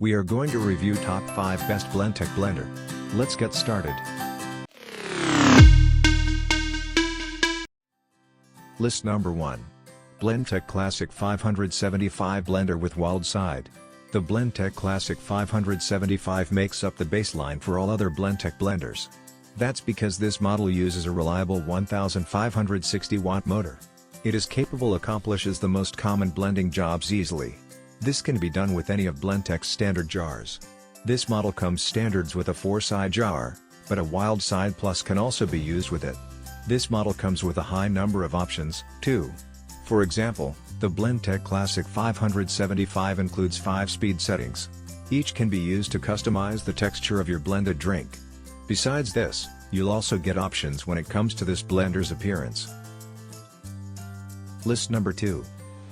We are going to review top 5 best Blendtec blender. Let's get started. List number 1. Blendtec Classic 575 blender with WILDSIDE. The Blendtec Classic 575 makes up the baseline for all other Blendtec blenders. That's because this model uses a reliable 1560 watt motor. It is capable accomplishes the most common blending jobs easily. This can be done with any of Blendtec's standard jars. This model comes standards with a 4-side jar, but a WILDSIDE Plus can also be used with it. This model comes with a high number of options, too. For example, the Blendtec Classic 575 includes 5 speed settings. Each can be used to customize the texture of your blended drink. Besides this, you'll also get options when it comes to this blender's appearance. List number 2.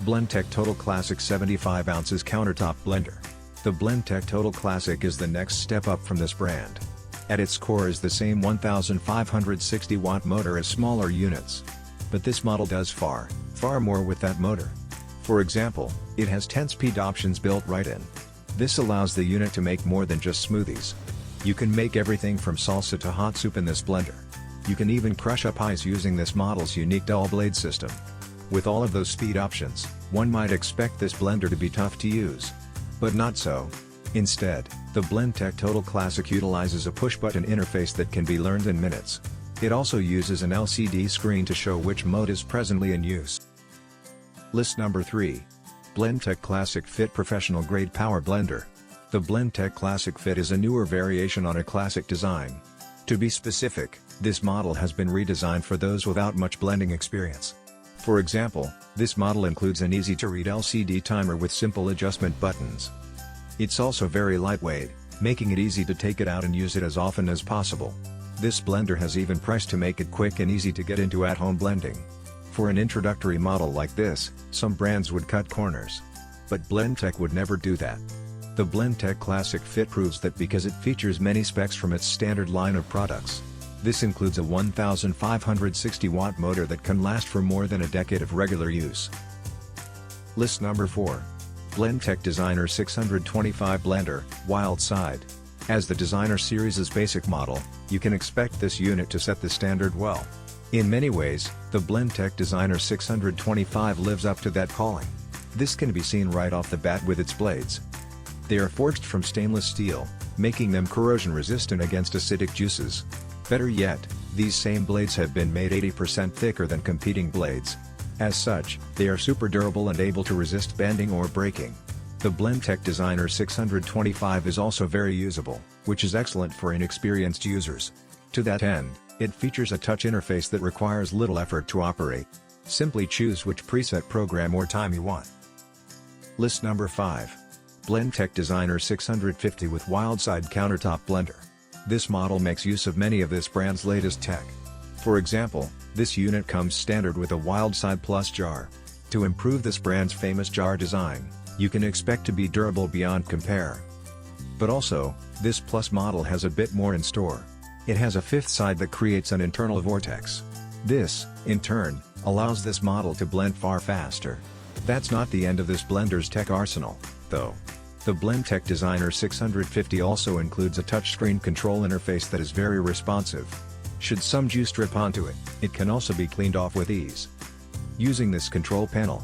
Blendtec Total Classic 75 ounces Countertop Blender. The Blendtec Total Classic is the next step up from this brand. At its core is the same 1560 watt motor as smaller units. But this model does far more with that motor. For example, it has 10 speed options built right in. This allows the unit to make more than just smoothies. You can make everything from salsa to hot soup in this blender. You can even crush up ice using this model's unique dual blade system. With all of those speed options, one might expect this blender to be tough to use. But not so. Instead, the Blendtec Total Classic utilizes a push-button interface that can be learned in minutes. It also uses an LCD screen to show which mode is presently in use. List number 3. Blendtec Classic Fit Professional Grade Power Blender. The Blendtec Classic Fit is a newer variation on a classic design. To be specific, this model has been redesigned for those without much blending experience. For example, this model includes an easy-to-read LCD timer with simple adjustment buttons. It's also very lightweight, making it easy to take it out and use it as often as possible. This blender has even priced to make it quick and easy to get into at-home blending. For an introductory model like this, some brands would cut corners. But Blendtec would never do that. The Blendtec Classic Fit proves that because it features many specs from its standard line of products. This includes a 1560 watt motor that can last for more than a decade of regular use. List number 4. Blendtec Designer 625 Blender, WILDSIDE. As the Designer Series' basic model, you can expect this unit to set the standard well. In many ways, the Blendtec Designer 625 lives up to that calling. This can be seen right off the bat with its blades. They are forged from stainless steel, making them corrosion resistant against acidic juices. Better yet, these same blades have been made 80% thicker than competing blades. As such, they are super durable and able to resist bending or breaking. The Blendtec Designer 625 is also very usable, which is excellent for inexperienced users. To that end, it features a touch interface that requires little effort to operate. Simply choose which preset program or time you want. List number 5. Blendtec Designer 650 with WILDSIDE Countertop Blender. This model makes use of many of this brand's latest tech. For example, this unit comes standard with a WILDSIDE Plus jar. To improve this brand's famous jar design, you can expect to be durable beyond compare. But also, this Plus model has a bit more in store. It has a 5th side that creates an internal vortex. This, in turn, allows this model to blend far faster. That's not the end of this blender's tech arsenal, though. The Blendtec Designer 650 also includes a touchscreen control interface that is very responsive. Should some juice drip onto it, it can also be cleaned off with ease. Using this control panel,